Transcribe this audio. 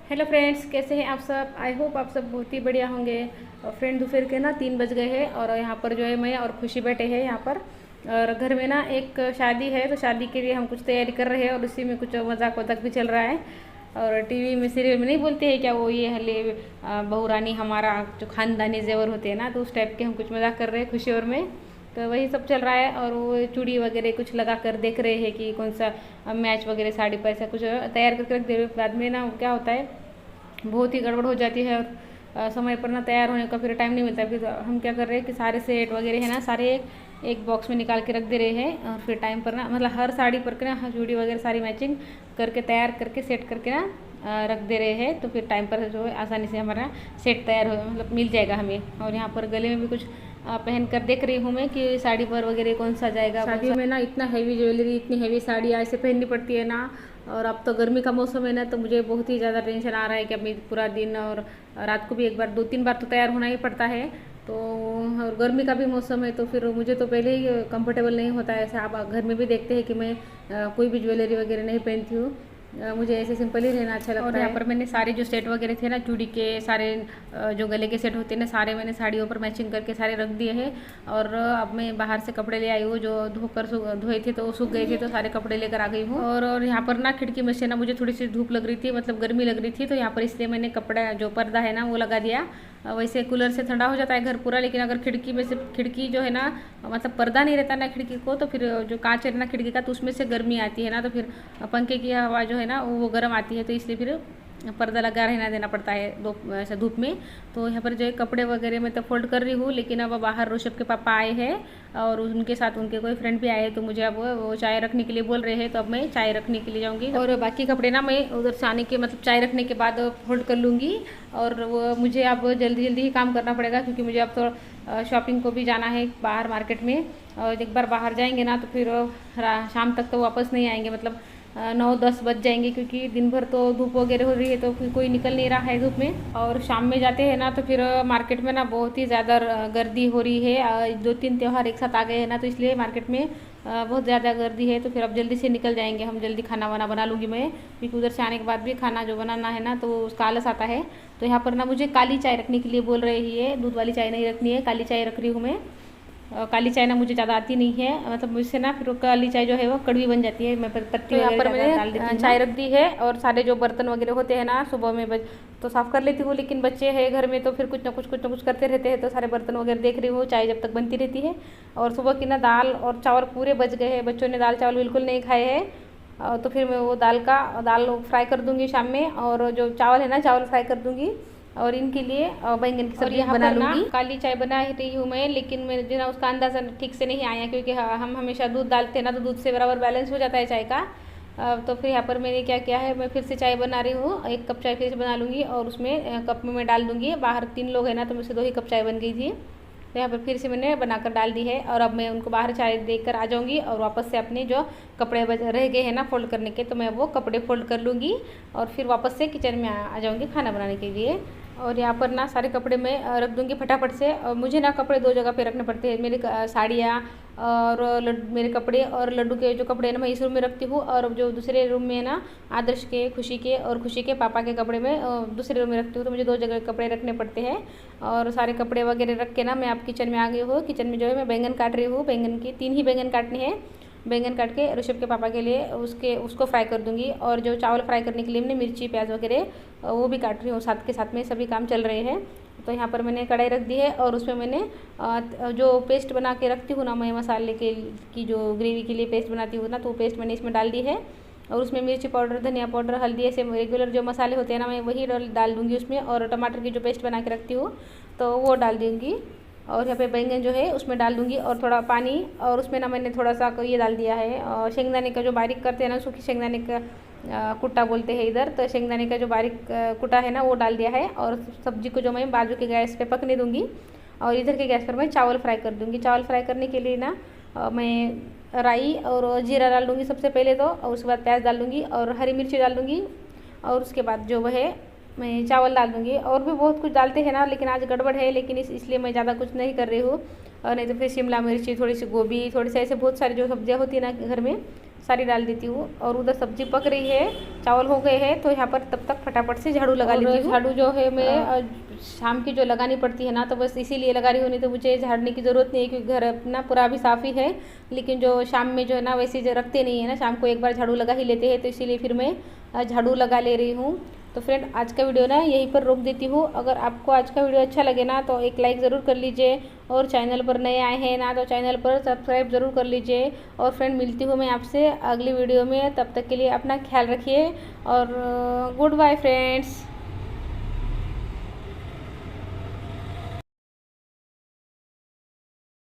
Hello friends, कैसे हैं आप सब। आई होप आप सब बहुत ही बढ़िया होंगे। और फ्रेंड दोपहर के ना 3 बज गए हैं और यहाँ पर जो है मैं और खुशी बैठे हैं यहाँ पर। और घर में ना एक शादी है, तो शादी के लिए हम कुछ तैयारी कर रहे हैं और उसी में कुछ मजाक वजाक भी चल रहा है। और टीवी में सीरियल में नहीं बोलते हैं क्या, वो ये हले बहू रानी हमारा जो खानदानी जेवर होते हैं ना, तो उस टाइप के हम कुछ मजाक कर रहे हैं खुशी और में। तो वही सब चल रहा है और वो चूड़ी वगैरह कुछ लगा कर देख रहे हैं कि कौन सा मैच वगैरह साड़ी पर ऐसा कुछ तैयार करके रख दे रहे। बाद में ना क्या होता है, बहुत ही गड़बड़ हो जाती है और समय पर ना तैयार होने का फिर टाइम नहीं मिलता। फिर हम क्या कर रहे हैं कि सारे सेट वगैरह है ना, सारे एक बॉक्स में निकाल के रख दे रहे हैं और फिर टाइम पर ना मतलब हर साड़ी पर के ना चूड़ी वगैरह सारी मैचिंग करके तैयार करके सेट करके ना रख दे रहे हैं। तो फिर टाइम पर जो है आसानी से हमारा सेट तैयार हो मतलब मिल जाएगा हमें। और यहाँ पर गले में भी कुछ पहन कर देख रही हूँ मैं कि साड़ी पर वगैरह कौन सा जाएगा। शादी में ना इतना हैवी ज्वेलरी, इतनी हैवी साड़ी ऐसे पहननी पड़ती है ना। और अब तो गर्मी का मौसम है ना, तो मुझे बहुत ही ज़्यादा टेंशन आ रहा है कि अभी पूरा दिन और रात को भी एक बार 2-3 बार तो तैयार होना ही पड़ता है। तो और गर्मी का भी मौसम है, तो फिर मुझे तो पहले ही कंफर्टेबल नहीं होता है। ऐसे आप घर में भी देखते हैं कि मैं कोई भी ज्वेलरी वगैरह नहीं पहनती हूँ। मुझे ऐसे सिंपल ही रहना अच्छा लगता है। और यहाँ पर मैंने सारे जो सेट वगैरह थे ना, चूड़ी के सारे जो गले के सेट होते हैं ना, सारे मैंने साड़ियों पर मैचिंग करके सारे रख दिए हैं। और अब मैं बाहर से कपड़े ले आई हूँ, जो धोकर धोए थे तो वो सूख गए थे, तो सारे कपड़े लेकर आ गई हूँ। और यहाँ पर ना खिड़की में से ना मुझे थोड़ी सी धूप लग रही थी, मतलब गर्मी लग रही थी, तो यहाँ पर इसलिए मैंने कपड़ा जो पर्दा है ना वो लगा दिया। वैसे कूलर से ठंडा हो जाता है घर पूरा, लेकिन अगर खिड़की में से खिड़की जो है ना, मतलब पर्दा नहीं रहता ना खिड़की को, तो फिर जो कांच है ना खिड़की का, तो उसमें से गर्मी आती है ना, तो फिर पंखे की हवा जो है ना वो गर्म आती है, तो इसलिए फिर पर्दा लगा रहना देना पड़ता है ऐसा धूप में। तो यहाँ पर जो है कपड़े वगैरह मैं तो फोल्ड कर रही हूँ, लेकिन अब बाहर ऋषभ के पापा आए हैं और उनके साथ उनके कोई फ्रेंड भी आए हैं, तो मुझे अब वो चाय रखने के लिए बोल रहे हैं, तो अब मैं चाय रखने के लिए जाऊँगी। और बाकी कपड़े ना मैं उधर से आने के मतलब चाय रखने के बाद फोल्ड कर लूँगी। और वो मुझे अब जल्दी जल्दी ही काम करना पड़ेगा, क्योंकि मुझे अब तो शॉपिंग को भी जाना है बाहर मार्केट में। और एक बार बाहर जाएंगे ना, तो फिर शाम तक तो वापस नहीं आएंगे, मतलब 9-10 बज जाएंगे, क्योंकि दिन भर तो धूप वगैरह हो रही है, तो फिर कोई निकल नहीं रहा है धूप में। और शाम में जाते हैं ना, तो फिर मार्केट में ना बहुत ही ज़्यादा गर्दी हो रही है। 2-3 त्यौहार एक साथ आ गए हैं ना, तो इसलिए मार्केट में बहुत ज़्यादा गर्दी है। तो फिर अब जल्दी से निकल जाएंगे हम, जल्दी खाना वाना बना लूँगी मैं, क्योंकि उधर से आने के बाद भी खाना जो बनाना है ना, तो उसका आलस आता है। तो यहाँ पर ना मुझे काली चाय रखने के लिए बोल रही है, दूध वाली चाय नहीं रखनी है, काली चाय रख रही हूँ मैं। काली चाय ना मुझे ज़्यादा आती नहीं है, मतलब मुझसे ना फिर काली चाय जो है वो कड़वी बन जाती है। मैं पत्ती यहाँ पर मैंने डाल देती हूँ, चाय रख दी है। और सारे जो बर्तन वगैरह होते हैं ना सुबह में तो साफ़ कर लेती हूँ, लेकिन बच्चे हैं घर में तो फिर कुछ ना कुछ करते रहते हैं, तो सारे बर्तन वगैरह देख रही हूँ, चाय जब तक बनती रहती है। और सुबह की ना दाल और चावल पूरे बच गए हैं, बच्चों ने दाल चावल बिल्कुल नहीं खाए हैं। तो फिर मैं वो दाल फ्राई कर दूँगी शाम में, और जो चावल है ना चावल फ्राई कर दूँगी। और इनके लिए बैंगन की सब्जी बना लूँगी। काली चाय बना रही हूँ मैं, लेकिन मेरे जो ना उसका अंदाज़ा ठीक से नहीं आया, क्योंकि हम हमेशा दूध डालते हैं ना, तो दूध से बराबर बैलेंस हो जाता है चाय का। तो फिर यहाँ पर मैंने क्या किया है, मैं फिर से चाय बना रही हूँ, 1 कप चाय फिर से बना लूँगी। और उसमें कप में मैं डाल दूँगी, बाहर 3 लोग हैं ना, तो मुझसे 2 ही कप चाय बन गई थी। तो यहाँ पर फिर से मैंने बनाकर डाल दी है। और अब मैं उनको बाहर चाय देकर आ जाऊँगी, और वापस से अपने जो कपड़े रह गए हैं ना फोल्ड करने के, तो मैं वो कपड़े फोल्ड कर लूँगी और फिर वापस से किचन में आ जाऊँगी खाना बनाने के लिए। और यहाँ पर ना सारे कपड़े मैं रख दूँगी फटाफट से। और मुझे ना कपड़े 2 जगह पे रखने पड़ते हैं, मेरी साड़ियाँ और मेरे कपड़े और लड्डू के जो कपड़े हैं ना, मैं इस रूम में रखती हूँ। और जो दूसरे रूम में है ना, आदर्श के, खुशी के और खुशी के पापा के कपड़े मैं दूसरे रूम में रखती हूँ। तो मुझे 2 जगह कपड़े रखने पड़ते हैं। और सारे कपड़े वगैरह रख के ना मैं अब किचन में आ गई हूँ। किचन में जो है मैं बैंगन काट रही हूँ, बैंगन की 3 ही बैंगन काटने हैं। बैंगन काट के ऋषभ के पापा के लिए उसको फ्राई कर दूँगी। और जो चावल फ्राई करने के लिए मैंने मिर्ची प्याज वगैरह वो भी काट रही हूँ, साथ के साथ में सभी काम चल रहे हैं। तो यहाँ पर मैंने कढ़ाई रख दी है, और उसमें मैंने जो पेस्ट बना के रखती हूँ ना मैं, मसाले की जो ग्रेवी के लिए पेस्ट बनाती हूँ ना, तो वो पेस्ट मैंने इसमें डाल दी है। और उसमें मिर्ची पाउडर, धनिया पाउडर, हल्दी, ऐसे रेगुलर जो मसाले होते हैं ना, मैं वही डाल दूँगी उसमें। और टमाटर की जो पेस्ट बना के रखती हूँ तो वो डाल दूँगी। और यहाँ पे बैंगन जो है उसमें डाल दूँगी, और थोड़ा पानी। और उसमें ना मैंने थोड़ा सा ये डाल दिया है शेंगदाने का जो बारीक करते हैं ना, सूखी शेंगदाने का कुट्टा बोलते हैं इधर, तो शेंगदाने का जो बारीक कुटा है ना वो डाल दिया है। और सब्जी को जो मैं बाजू के गैस पे पकने दूँगी, और इधर के गैस पर मैं चावल फ्राई कर दूँगी। चावल फ्राई करने के लिए ना मैं राई और जीरा डाल दूँगी सबसे पहले तो, और उसके बाद प्याज डाल दूँगी और हरी मिर्ची डाल दूँगी। और उसके बाद जो वह है मैं चावल डाल दूँगी। और भी बहुत कुछ डालते हैं ना, लेकिन आज गड़बड़ है, लेकिन इसलिए मैं ज़्यादा कुछ नहीं कर रही हूँ। और नहीं तो फिर शिमला मिर्ची, थोड़ी सी गोभी, थोड़ी सी ऐसे बहुत सारी जो सब्जियाँ होती है ना घर में, सारी डाल देती हूँ। और उधर सब्जी पक रही है, चावल हो गए हैं, तो यहाँ पर तब तक फटाफट से झाड़ू लगा लेती हूँ। झाड़ू जो है मैं शाम की जो लगानी पड़ती है ना, तो बस इसीलिए लगा रही हूँ, नहीं तो मुझे झाड़ने की ज़रूरत नहीं है, क्योंकि घर अपना पूरा अभी साफ़ ही है। लेकिन जो शाम में जो है ना, वैसे जो रखते नहीं है ना, शाम को एक बार झाड़ू लगा ही लेते हैं, तो इसीलिए फिर मैं झाड़ू लगा ले रही हूँ। तो फ्रेंड, आज का वीडियो ना यहीं पर रोक देती हूँ। अगर आपको आज का वीडियो अच्छा लगे ना, तो एक लाइक ज़रूर कर लीजिए, और चैनल पर नए आए हैं ना, तो चैनल पर सब्सक्राइब ज़रूर कर लीजिए। और फ्रेंड, मिलती हूँ मैं आपसे अगली वीडियो में, तब तक के लिए अपना ख्याल रखिए और गुड बाय फ्रेंड्स।